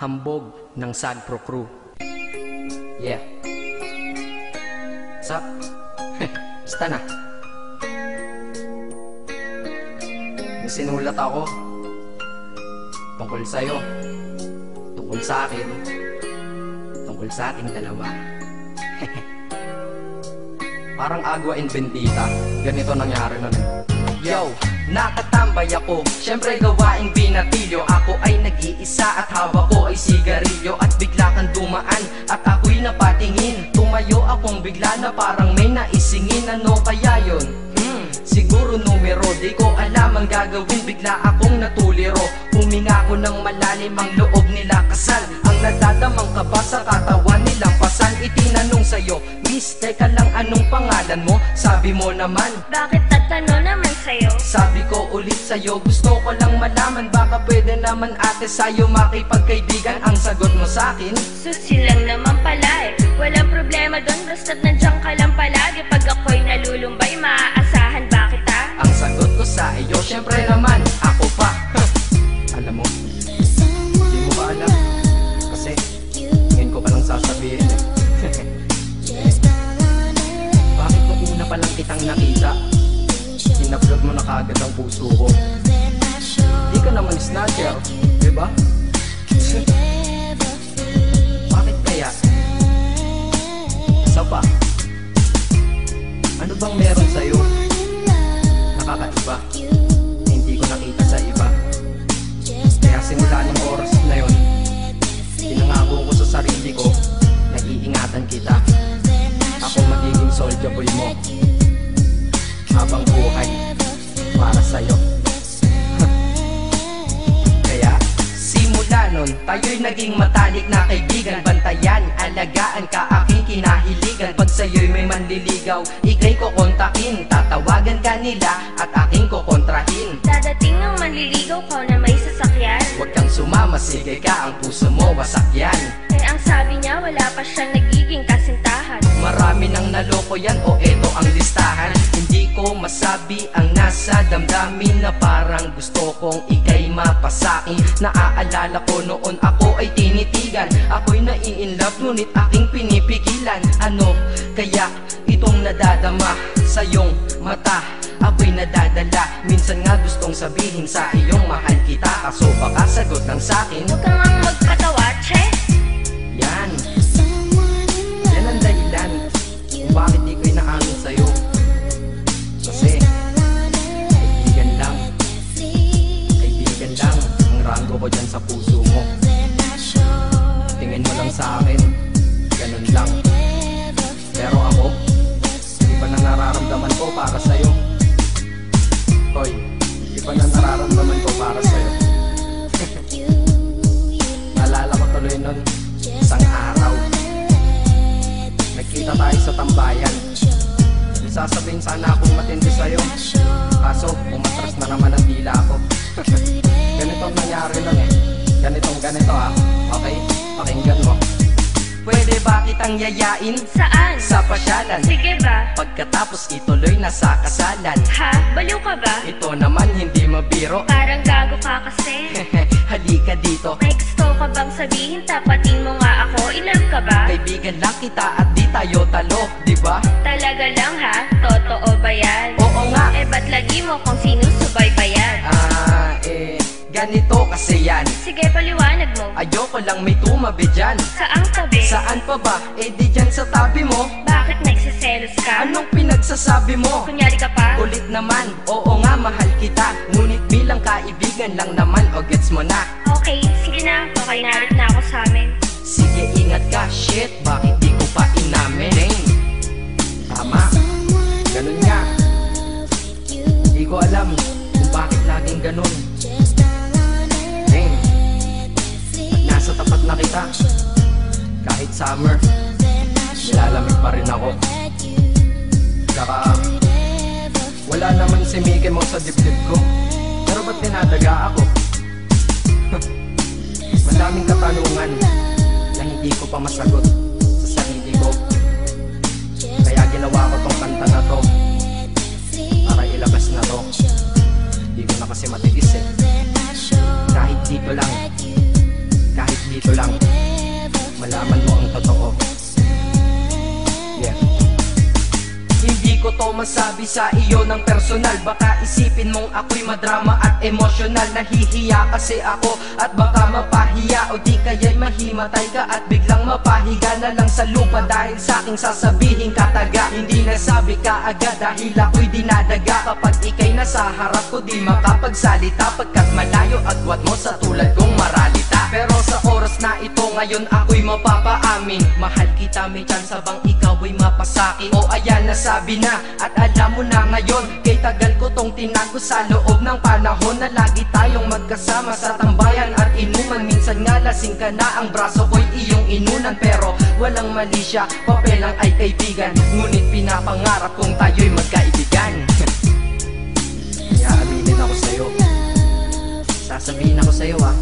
Hambog ng Sagpro Crew. Yeah. What's up? Basta na. May sinulat ako tungkol sa'yo, tungkol sa akin, tungkol sa ating dalawa. Parang Agua and Bendita. Ganito nangyari nun eh. Yo, nakatambay ako, syempre gawaing binatilyo. Ako ay nag-iisa at hawak ko ay sigarilyo. At bigla kang dumaan at ako'y napatingin. Tumayo akong bigla na parang may naisingin. Ano kaya yun? Siguro numero, di ko alam ang gagawin. Bigla akong natuliro, huminga ko ng malalim, ang loob nila kasal. Ang nadadamang kaba sa katawan nilang pasan. Itinanong sa'yo, miss, teka lang, anong pangalan mo? Sabi mo naman, bakit tatanong naman sa'yo? sabi ko ulit sa'yo, gusto ko lang malaman. Baka pwede naman ate sa'yo makipagkaibigan. Ang sagot mo sa'kin, Susi lang naman pala eh. Walang problema doon, basta't nandiyan ka lang palagi. Pag ako'y nalulumbay, maaasahan ba kita? ang sagot ko sa iyo, syempre naman, ako pa. Alam mo, di mo ba alam? Kasi, ngayon ko palang sasabihin eh. Bakit nung una pa lang kitang nakita, sinablog mo na kaagad ang puso ko? Di ka naman snatcher, diba? Bakit kaya? Isa pa, ano bang meron sa'yo? Nakakaiba, na hindi ko nakita sa iba. Kaya simula ng oras na yun, pinangako ko sa sarili ko, nag-iingatan kita. Ako magiging soldier boy mo habang buhay para sa'yo. Kaya simula nun, tayo'y naging matalik na kaibigan. Bantayan, alagaan ka, aking kinahiligan. Pag sa'yo'y may manliligaw, ika'y kukontakin. Tatawagan ka nila at aking kukontrahin. Dadating ang manliligaw ko na may sasakyan. Huwag kang sumama, sige ka, ang puso mo wasak yan. Eh ang sabi niya, wala pa siyang nagiging kasintahan. Marami nang naloko yan, o eto ang listahan. Hindi ko masabi ang nasa damdamin, na parang gusto kong ika'y mapasakin. Naaalala ko noon ako ay tinitigan, ako'y nai-inlove ngunit aking pinipigilan. Ano kaya itong nadadama sa iyong mata? Ako'y nadadala, minsan nga gustong sabihin sa iyong mahal kita. Kaso baka sagot ng sakin, Huwag kang ang magpatawa, che. yan ang dahilan kung bakit di ko inaamin sa'yo. Kasi kaibigan lang ang rango ko dyan sa puso mo. Tingin mo lang sa akin, ganun lang. Pero ako, iba na nararamdaman ko para sa'yo. Hoy, iba na nararamdaman ko para sa'yo. Naalala ko tuloy nun, isang araw nagkita tayo sa tambayan. Sasabihin sana akong matindi sa'yo, kaso umatras na naman ang dila ko. Ganitong nangyari lang eh. Ganito ha. Okay? Pakinggan mo. Pwede ba kitang yayain Saan? sa pasyalan? Sige ba? Pagkatapos ituloy na sa kasalan. Ha? Baliw ka ba? Ito naman hindi mabiro. Parang gago ka kasi. Halika dito, May gusto ka bang sabihin? Tapatin mo nga ako, in-love ka ba? kaibigan lang kita at di tayo talo, diba? Talaga lang ha? Totoo ba yan? Oo nga. Eh ba't lagi mo kung sinusubaybayan? Ganito kasi yan. Sige, paliwanag mo. Ayoko lang may tumabi dyan. Saang tabi? Saan pa ba? Eh di dyan sa tabi mo. Bakit nagsiselos ka? Anong pinagsasabi mo? Kunyari ka pa? Kulit naman, oo nga mahal kita. Ngunit bilang kaibigan lang naman, o gets mo na. Okay, sige na. Okay, narit na ako sa amin. Sige ingat ka, shit, bakit di ko pa inamin? Dang. Tama, ganun nga. Di ko alam kung bakit laging ganun. Dang. Pag nasa tapat na kita, kahit summer, nilalamig pa rin ako. Saka wala naman si Mickey Mouse sa dibdib ko, pero ba't dinadaga ako? Madaming katanungan na hindi ko pa masagot sa sarili ko. Kaya ginawa ko tong kanta na to para ilabas na to. Hindi ko na kasi matiis eh. Kahit dito lang, kahit dito dito lang malaman mo ang totoo. Yeah. Hindi ko to masabi sa iyo ng personal. Baka isipin mong ako'y madrama at emosyonal. Nahihiya kasi ako at baka mapahiya, o di kaya'y mahimatay ka at biglang mapahiga na lang sa lupa dahil sa aking sasabihin kataga. Hindi nasabi ka agad dahil ako'y dinadaga. Kapag ika'y nasa harap ko di makapagsalita, pagkat malayo agwat mo sa tulad kong maralita. Pero sa oras na ito ngayon ako'y mapapaamin, mahal kita, may chance bang ikaw ay mapasaki? O ayan, nasabi na at alam mo na ngayon. Kay tagal ko tong tinago sa loob ng panahon na lagi tayong magkasama sa tambayan at inuman. Minsan nga lasing ka na, ang braso ko'y iyong inunan. Pero walang mali siya, papelang ay kaibigan. Ngunit pinapangarap kong tayo'y magkaibigan. Kaya aminin ako sa'yo, sasabihin ako sa'yo ha,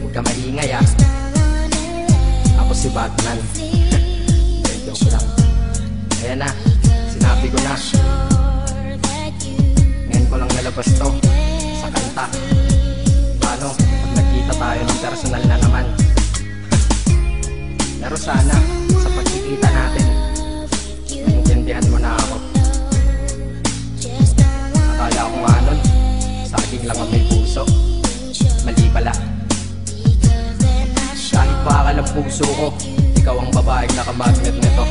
huwag ka maingay ha. Ako si Batman. Joke lang. Ayan na, sinabi ko na. Ngayon ko lang nalabas to sa kanta. Paano pag nagkita tayo ng personal na naman? Pero sana sa pagkikita natin maintindihan mo na ako. Akala ko nga nun saging lang ang may puso, mali pala. Kahit bakal ang puso ko, ikaw ang babaeng nakamagnet nito.